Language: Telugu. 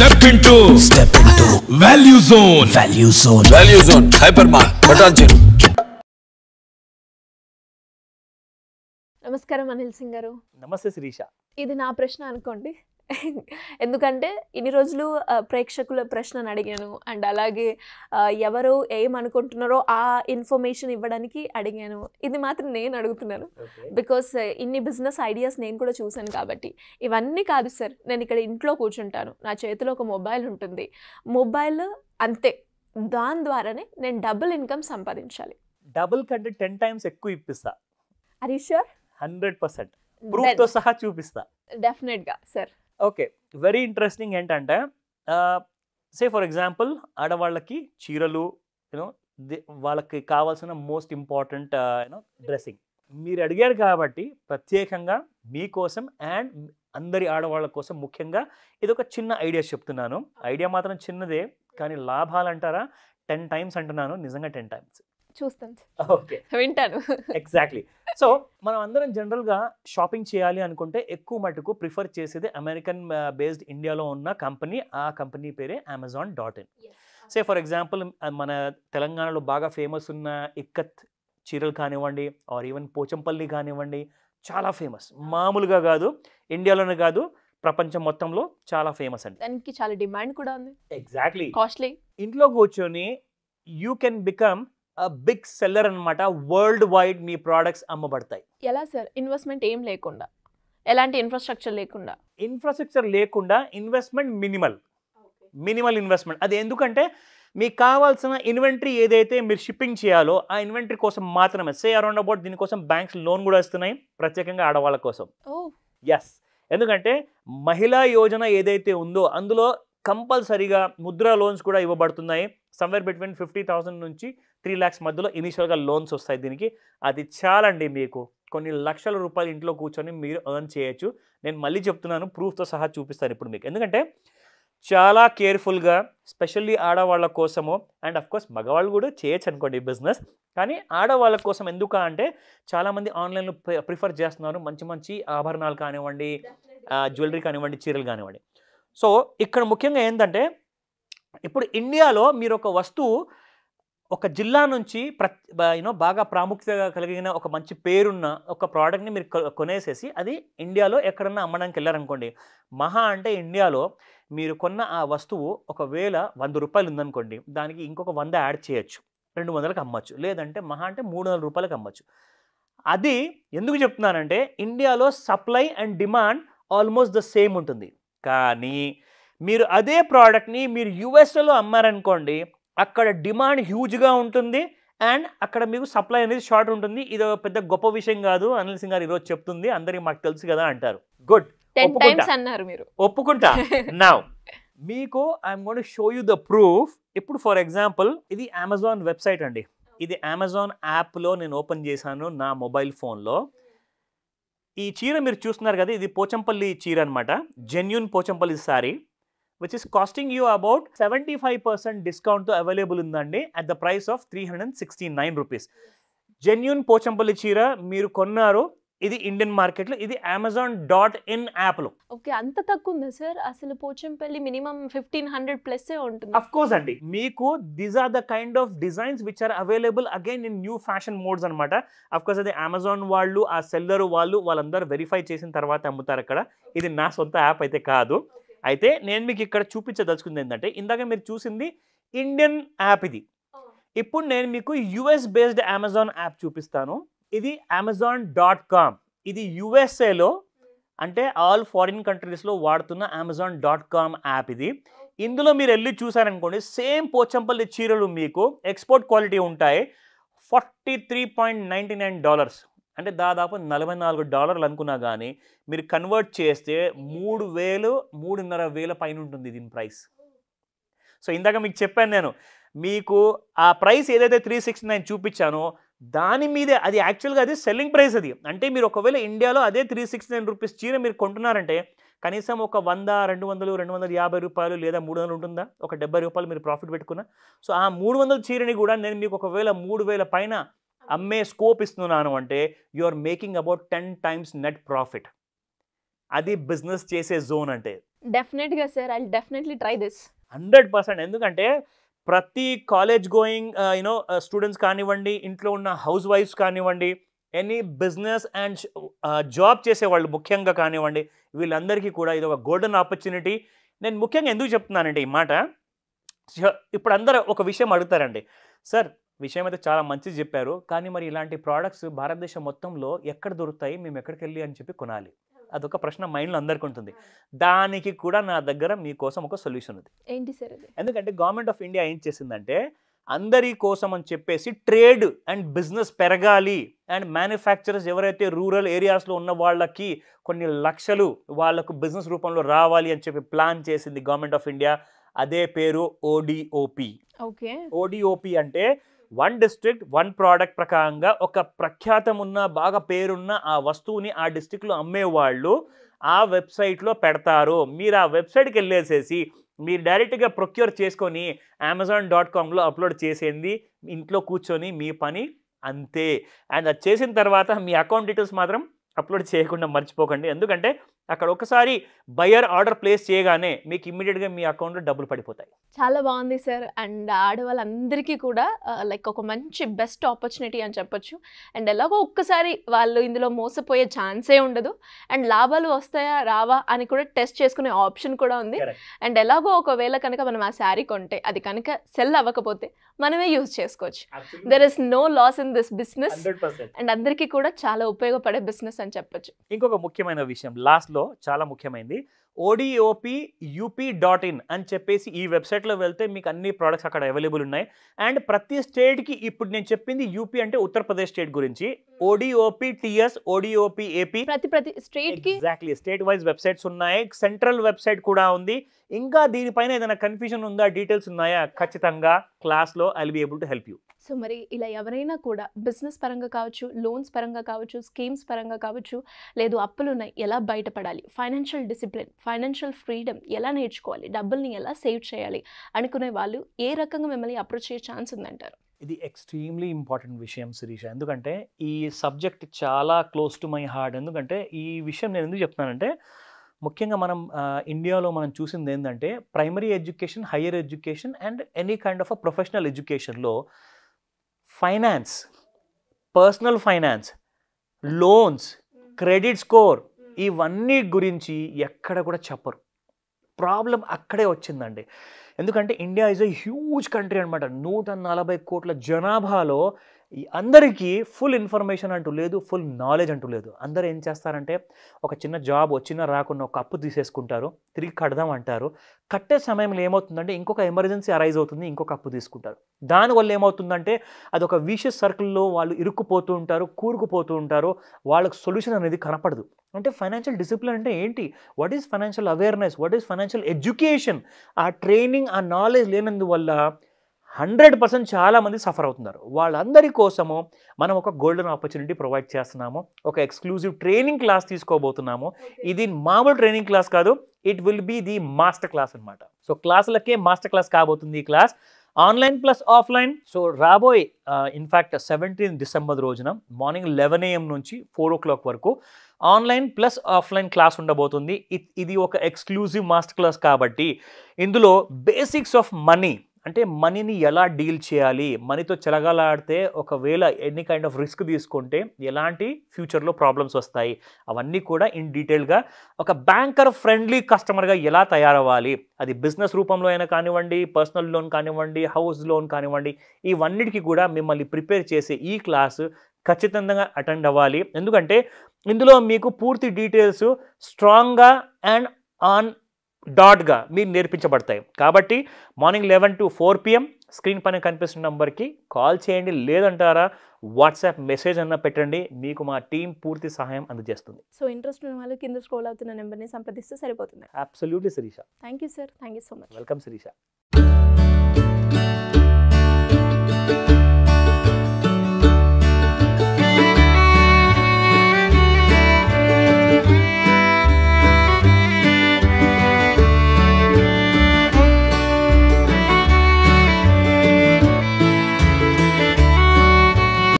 Step into Value Zone. Value Zone. Hypermart. Patanjali. నమస్కారం అనిల్ సింగ్ గారు. నమస్తే శిరీష. ఇది నా ప్రశ్న అనుకోండి. ఎందుకంటే ఇన్ని రోజులు ప్రేక్షకుల ప్రశ్నను అడిగాను అండ్ అలాగే ఎవరు ఏమనుకుంటున్నారో ఆ ఇన్ఫర్మేషన్ ఇవ్వడానికి అడిగాను. ఇది మాత్రం నేను అడుగుతున్నాను బికాస్ ఇన్ని బిజినెస్ ఐడియాస్ నేను కూడా చూశాను కాబట్టి. ఇవన్నీ కాదు సార్, నేను ఇక్కడ ఇంట్లో కూర్చుంటాను, నా చేతిలో ఒక మొబైల్ ఉంటుంది, మొబైల్ అంతే, దాని ద్వారానే నేను డబుల్ ఇన్కమ్ సంపాదించాలి. డబుల్ కంటే 10 times ఎక్కువ ఇప్పిస్తా. Are you sure? 100% ప్రూఫ్ తో సహా చూపిస్తా. డెఫినెట్గా సార్. Okay, very interesting. ఏంటంటే సే ఫర్ ఎగ్జాంపుల్ ఆడవాళ్ళకి చీరలు, యూనో వాళ్ళకి కావాల్సిన మోస్ట్ ఇంపార్టెంట్ డ్రెస్సింగ్ మీరు అడిగారు కాబట్టి ప్రత్యేకంగా మీకోసం అండ్ అందరి ఆడవాళ్ళ కోసం ముఖ్యంగా ఇది ఒక చిన్న ఐడియా చెప్తున్నాను. ఐడియా మాత్రం చిన్నదే కానీ లాభాలు అంటారా 10 times అంటున్నాను, నిజంగా 10 times. చూస్తాను, ఓకే, వింటాను. ఎగ్జాక్ట్లీ. సో మనం అందరం జనరల్గా షాపింగ్ చేయాలి అనుకుంటే ఎక్కువ మటుకు ప్రిఫర్ చేసేది అమెరికన్ బేస్డ్ ఇండియాలో ఉన్న కంపెనీ. ఆ కంపెనీ పేరే Amazon.in. సే ఫర్ ఎగ్జాంపుల్ మన తెలంగాణలో బాగా ఫేమస్ ఉన్న ఇక్కత్ చీరలు కానివ్వండి, ఆర్ ఈవెన్ పోచంపల్లి కానివ్వండి, చాలా ఫేమస్. మామూలుగా కాదు, ఇండియాలోనే కాదు, ప్రపంచం మొత్తంలో చాలా ఫేమస్ అండి. దానికి చాలా డిమాండ్ కూడా ఉంది. ఎగ్జాక్ట్లీ. కాస్ట్లీ. ఇంట్లో కూర్చొని you can become big seller అనమాట. వరల్డ్ వైడ్ మీ ప్రోడక్ట్స్ అమ్మబడతాయి. ఎలా సార్? ఇన్వెస్ట్మెంట్ ఏం లేకుండా, ఎలాంటి ఇన్ఫ్రాస్ట్రక్చర్ లేకుండా? ఇన్ఫ్రాస్ట్రక్చర్ లేకుండా ఇన్వెస్ట్మెంట్ మినిమల్ ఇన్వెస్ట్మెంట్. అది ఎందుకంటే మీకు కావాల్సిన ఇన్వెంటరీ ఏదైతే మీరు షిప్పింగ్ చేయాలో ఆ ఇన్వెంటరీ కోసం మాత్రమే. సే అరౌండ్ అబౌట్ దీనికోసం బ్యాంక్స్ లోన్ కూడా ఇస్తున్నాయి ప్రత్యేకంగా ఆడవాళ్ళ కోసం. ఎస్, ఎందుకంటే మహిళా యోజన ఏదైతే ఉందో అందులో కంపల్సరీగా ముద్రా లోన్స్ కూడా ఇవ్వబడుతున్నాయి. సమ్వేర్ బిట్వీన్ 50,000 నుంచి 3 lakhs మధ్యలో ఇనీషియల్గా లోన్స్ వస్తాయి దీనికి. అది చాలండి, మీకు కొన్ని లక్షల రూపాయలు ఇంట్లో కూర్చొని మీరు ఎర్న్ చేయొచ్చు. నేను మళ్ళీ చెప్తున్నాను, ప్రూఫ్తో సహా చూపిస్తాను ఇప్పుడు మీకు. ఎందుకంటే చాలా కేర్ఫుల్గా స్పెషల్లీ ఆడవాళ్ళ కోసము, అండ్ అఫ్కోర్స్ మగవాళ్ళు కూడా చేయొచ్చు అనుకోండి ఈ బిజినెస్, కానీ ఆడవాళ్ళ కోసం ఎందుకు అంటే చాలామంది ఆన్లైన్లో ప్రిఫర్ చేస్తున్నారు మంచి మంచి ఆభరణాలు కానివ్వండి, జ్యువెలరీ కానివ్వండి, చీరలు కానివ్వండి. సో ఇక్కడ ముఖ్యంగా ఏంటంటే ఇప్పుడు ఇండియాలో మీరు ఒక వస్తువు ఒక జిల్లా నుంచి బాగా ప్రాముఖ్యత కలిగిన ఒక మంచి పేరున్న ఒక ప్రోడక్ట్ని మీరు కొనేసేసి అది ఇండియాలో ఎక్కడన్నా అమ్మడానికి వెళ్ళారనుకోండి, మహా అంటే ఇండియాలో మీరు కొన్న ఆ వస్తువు ఒకవేళ 100 రూపాయలు ఉందనుకోండి, దానికి ఇంకొక 100 యాడ్ చేయొచ్చు, 200కి అమ్మచ్చు, లేదంటే మహా అంటే 300 రూపాయలకు అమ్మచ్చు. అది ఎందుకు చెప్తున్నానంటే ఇండియాలో supply and demand almost the same ఉంటుంది. కానీ మీరు అదే ప్రోడక్ట్ని మీరు యుఎస్ఏలో అమ్మారనుకోండి, అక్కడ డిమాండ్ హ్యూజ్గా ఉంటుంది అండ్ అక్కడ మీకు సప్లై అనేది షార్ట్ ఉంటుంది. ఇది పెద్ద గొప్ప విషయం కాదు, అనిల్ సింగ్ గారు ఈరోజు చెప్తుంది, అందరికి మాకు తెలుసు కదా అంటారు. గుడ్, 10 times అన్నారు మీరు, ఒప్పుకుంటా. నౌ మీకు I'm going to show you the proof. ఇప్పుడు ఫర్ ఎగ్జాంపుల్ ఇది అమెజాన్ వెబ్సైట్ అండి. ఇది అమెజాన్ యాప్లో నేను ఓపెన్ చేశాను నా మొబైల్ ఫోన్లో. ఈ చీర మీరు చూస్తున్నారు కదా, ఇది పోచంపల్లి చీర అనమాట, genuine Pochampally sari, which is costing you about 75% డిస్కౌంట్తో అవైలబుల్ ఉందండి at the price of 369 rupees. Genuine Pochampally చీర మీరు కొన్నారు, ఇది ఇండియన్ మార్కెట్లో, ఇది Amazon.in యాప్లో. ఓకే, అంత తక్కువ ఉందా సార్? అసలు పోచంపల్లి మినిమం 1500+ ఉంటుంది. అఫ్ కోర్స్ అండి, మీకు these are the kind of designs which are available again in new fashion modes అనమాట. అఫ్ కోర్స్ అది అమెజాన్ వాళ్ళు, ఆ సెల్లర్ వాళ్ళందరూ వెరిఫై చేసిన తర్వాత అమ్ముతారు అక్కడ. ఇది నా సొంత యాప్ అయితే కాదు. అయితే నేను మీకు ఇక్కడ చూపించదలుచుకుంది ఏంటంటే, ఇందాక మీరు చూసింది ఇండియన్ యాప్, ఇది ఇప్పుడు నేను మీకు యుఎస్ బేస్డ్ అమెజాన్ యాప్ చూపిస్తాను. ఇది Amazon.com. ఇది యుఎస్ఏలో అంటే ఆల్ ఫారిన్ కంట్రీస్లో వాడుతున్న Amazon.com యాప్ ఇది. ఇందులో మీరు వెళ్ళి చూసారనుకోండి, సేమ్ పోచంపల్లి చీరలు మీకు ఎక్స్పోర్ట్ క్వాలిటీ ఉంటాయి. $43.99 అంటే దాదాపు $44 అనుకున్నా కానీ మీరు కన్వర్ట్ చేస్తే 3,000-3,500 పైన ఉంటుంది దీని ప్రైస్. సో ఇందాక మీకు చెప్పాను నేను, మీకు ఆ ప్రైస్ ఏదైతే 369 చూపించానో దాని మీదే అది యాక్చువల్గా అది సెల్లింగ్ ప్రైస్. అది అంటే మీరు ఒకవేళ ఇండియాలో అదే 369 రూపీస్ చీర మీరు కొంటున్నారంటే కనీసం ఒక 100, 200, 250 రూపాయలు లేదా 300 ఉంటుందా, ఒక 70 రూపాయలు మీరు ప్రాఫిట్ పెట్టుకున్నా. సో ఆ 300 చీరని కూడా నేను మీకు ఒకవేళ 3,000 పైన అమ్మే స్కోప్ ఇస్తున్నాను అంటే you are making about 10 times net profit. అది బిజినెస్ చేసే జోన్ అంటే. డెఫినెట్గా sir, I definitely try this. 100%. ఎందుకంటే ప్రతి కాలేజ్ గోయింగ్ స్టూడెంట్స్ కానివ్వండి, ఇంట్లో ఉన్న హౌస్ వైఫ్స్ కానివ్వండి, ఎనీ బిజినెస్ అండ్ జాబ్ చేసేవాళ్ళు ముఖ్యంగా కానివ్వండి, వీళ్ళందరికీ కూడా ఇది ఒక గోల్డెన్ ఆపర్చునిటీ. నేను ముఖ్యంగా ఎందుకు చెప్తున్నానంటే ఈ మాట, ఇప్పుడు అందరూ ఒక విషయం అడుగుతారండి, సార్ విషయం అయితే చాలా మంచిది చెప్పారు, కానీ మరి ఇలాంటి ప్రోడక్ట్స్ భారతదేశం మొత్తంలో ఎక్కడ దొరుకుతాయి, మేము ఎక్కడికి వెళ్ళి అని చెప్పి కొనాలి. అదొక ప్రశ్న మైండ్లో అందరికీ ఉంటుంది. దానికి కూడా నా దగ్గర మీకోసం ఒక సొల్యూషన్ ఉంది. ఏంటి సార్ అది? ఎందుకంటే గవర్నమెంట్ ఆఫ్ ఇండియా ఏం చేసిందంటే, అందరి కోసం అని చెప్పేసి ట్రేడ్ అండ్ బిజినెస్ పెరగాలి అండ్ మ్యానుఫ్యాక్చరర్స్ ఎవరైతే రూరల్ ఏరియాస్లో ఉన్న వాళ్ళకి కొన్ని లక్షలు వాళ్ళకు బిజినెస్ రూపంలో రావాలి అని చెప్పి ప్లాన్ చేసింది గవర్నమెంట్ ఆఫ్ ఇండియా. అదే పేరు ఓడిఓపి. ఓకే. ఓడిఓపి అంటే వన్ డిస్ట్రిక్ట్ వన్ ప్రోడక్ట్ ప్రకారంగా ఒక ప్రఖ్యాతం ఉన్న బాగా పేరున్న ఆ వస్తువుని ఆ డిస్ట్రిక్ట్లో అమ్మేవాళ్ళు ఆ వెబ్సైట్లో పెడతారు. మీరు ఆ వెబ్సైట్కి వెళ్ళేసేసి మీరు డైరెక్ట్గా ప్రొక్యూర్ చేసుకొని Amazon.comలో అప్లోడ్ చేసేది, ఇంట్లో కూర్చొని మీ పని అంతే. అండ్ అది చేసిన తర్వాత మీ అకౌంట్ డీటెయిల్స్ మాత్రం అప్లోడ్ చేయకుండా మర్చిపోకండి. ఎందుకంటే అక్కడ ఒకసారి బయర్ ఆర్డర్ ప్లేస్ చేయగానే మీకు ఇమ్మీడియట్గా మీ అకౌంట్లో డబ్బులు పడిపోతాయి. చాలా బాగుంది సార్. అండ్ ఆడవాళ్ళందరికీ కూడా లైక్ ఒక మంచి బెస్ట్ ఆపర్చునిటీ అని చెప్పొచ్చు. అండ్ ఎలాగో ఒక్కసారి వాళ్ళు ఇందులో మోసపోయే ఛాన్సే ఉండదు. అండ్ లాభాలు వస్తాయా రావా అని కూడా టెస్ట్ చేసుకునే ఆప్షన్ కూడా ఉంది. అండ్ ఎలాగో ఒకవేళ కనుక మనం ఆ శారీ కొంటే అది కనుక సెల్ అవ్వకపోతే మనమే యూజ్ చేసుకోవచ్చు. There is no loss in this business. And అందరికీ కూడా చాలా ఉపయోగపడే బిజినెస్ అని చెప్పొచ్చు. ఇంకొక ముఖ్యమైన విషయం లాస్ట్లో చాలా ముఖ్యమైనది, ODOPUP.in అని చెప్పేసి ఈ వెబ్సైట్లో వెళ్తే మీకు అన్ని ప్రోడక్ట్స్ అక్కడ అవైలబుల్ ఉన్నాయి. అండ్ ప్రతి స్టేట్కి ఇప్పుడు నేను చెప్పింది యూపీ అంటే ఉత్తరప్రదేశ్ స్టేట్ గురించి, ODOPTS, ODOPAP ప్రతి స్టేట్కి ఎగ్జాక్ట్లీ స్టేట్ వైజ్ వెబ్సైట్స్ ఉన్నాయి. సెంట్రల్ వెబ్సైట్ కూడా ఉంది. ఇంకా దీనిపైన ఏదైనా కన్ఫ్యూజన్ ఉందా, డీటెయిల్స్ ఉన్నాయా, ఖచ్చితంగా క్లాస్లో I will be able to help you. So మరి ఇలా ఎవరైనా కూడా బిజినెస్ పరంగా కావచ్చు, లోన్స్ పరంగా కావచ్చు, స్కీమ్స్ పరంగా కావచ్చు, లేదు అప్పులు ఉన్నాయి ఎలా బయటపడాలి, ఫైనాన్షియల్ డిసిప్లిన్, ఫైనాన్షియల్ ఫ్రీడమ్ ఎలా నేర్చుకోవాలి, డబ్బుల్ని ఎలా సేవ్ చేయాలి అనుకునే వాళ్ళు ఏ రకంగా మిమ్మల్ని అప్రోచ్ అయ్యే ఛాన్స్ ఉందంటారు? ఇది ఎక్స్ట్రీమ్లీ ఇంపార్టెంట్ విషయం శిరీష. ఎందుకంటే ఈ సబ్జెక్ట్ చాలా క్లోజ్ టు మై హార్ట్. ఎందుకంటే ఈ విషయం నేను ఎందుకు చెప్తున్నానంటే, ముఖ్యంగా మనం ఇండియాలో మనం చూసింది ఏంటంటే primary education, higher education and any kind of a professional ఎడ్యుకేషన్లో finance, personal finance, loans, credit score ఇవన్నీ గురించి ఎక్కడ కూడా చెప్పరు. ప్రాబ్లం అక్కడే వచ్చిందండి. ఎందుకంటే India is a huge country అనమాట. 140 కోట్ల జనాభాలో అందరికీ ఫుల్ ఇన్ఫర్మేషన్ అంటూ లేదు, ఫుల్ నాలెడ్జ్ అంటూ లేదు. అందరూ ఏం చేస్తారంటే ఒక చిన్న జాబ్ వచ్చినా రాకుండా ఒక అప్పు తీసేసుకుంటారు, తిరిగి కడదాం అంటారు. కట్టే సమయంలో ఏమవుతుందంటే ఇంకొక ఎమర్జెన్సీ అరైజ్ అవుతుంది, ఇంకొక అప్పు తీసుకుంటారు. దానివల్ల ఏమవుతుందంటే అదొక విషియస్ సర్కిల్లో వాళ్ళు ఇరుక్కుపోతూ ఉంటారు, కూరుకుపోతూ ఉంటారు. వాళ్ళకు సొల్యూషన్ అనేది కనపడదు. అంటే ఫైనాన్షియల్ డిసిప్లిన్ అంటే ఏంటి, what is financial awareness, what is financial education, ఆ ట్రైనింగ్, ఆ నాలెడ్జ్ లేనందువల్ల 100% చాలామంది సఫర్ అవుతున్నారు. వాళ్ళందరి కోసము మనం ఒక గోల్డెన్ ఆపర్చునిటీ ప్రొవైడ్ చేస్తున్నాము. ఒక ఎక్స్క్లూజివ్ ట్రైనింగ్ క్లాస్ తీసుకోబోతున్నాము. ఇది మామూలు ట్రైనింగ్ క్లాస్ కాదు, it will be the master class అనమాట. సో క్లాసులకే మాస్టర్ క్లాస్ కాబోతుంది ఈ class, online plus offline. So రాబోయే ఇన్ఫ్యాక్ట్ 17 డిసెంబర్ రోజున మార్నింగ్ 11 AM నుంచి 4 o'clock వరకు ఆన్లైన్ ప్లస్ ఆఫ్లైన్ క్లాస్ ఉండబోతుంది. ఇది ఒక ఎక్స్క్లూజివ్ మాస్టర్ క్లాస్ కాబట్టి ఇందులో బేసిక్స్ ఆఫ్ మనీ, అంటే మనీని ఎలా డీల్ చేయాలి, మనీతో చెలగాలాడితే ఒకవేళ ఎనీ కైండ్ ఆఫ్ రిస్క్ తీసుకుంటే ఎలాంటి ఫ్యూచర్లో ప్రాబ్లమ్స్ వస్తాయి, అవన్నీ కూడా ఇన్ డీటెయిల్గా ఒక బ్యాంకర్ ఫ్రెండ్లీ కస్టమర్గా ఎలా తయారవ్వాలి, అది బిజినెస్ రూపంలో అయినా కానివ్వండి, పర్సనల్ లోన్ కానివ్వండి, హౌస్ లోన్ కానివ్వండి, ఇవన్నిటికీ కూడా మిమ్మల్ని ప్రిపేర్ చేసే ఈ క్లాసు ఖచ్చితంగా అటెండ్ అవ్వాలి. ఎందుకంటే ఇందులో మీకు పూర్తి డీటెయిల్స్ స్ట్రాంగ్గా అండ్ ఆన్ డాట్గా మీరు నేర్పించబడతాయి. కాబట్టి మార్నింగ్ 11 to 4 PM స్క్రీన్ పైన కనిపిస్తున్న నంబర్కి కాల్ చేయండి, లేదంటారా వాట్సాప్ మెసేజ్ అన్న పెట్టండి, మీకు మా టీం పూర్తి సహాయం అందజేస్తుంది. సో ఇంట్రెస్ట్ ఉన్న వాళ్ళు కింద స్క్రోల్ అవుతున్న నెంబర్ని సంప్రదిస్తే సరిపోతుంది. Absolutely Shirisha. Thank you sir, thank you so much. Welcome Sirisha.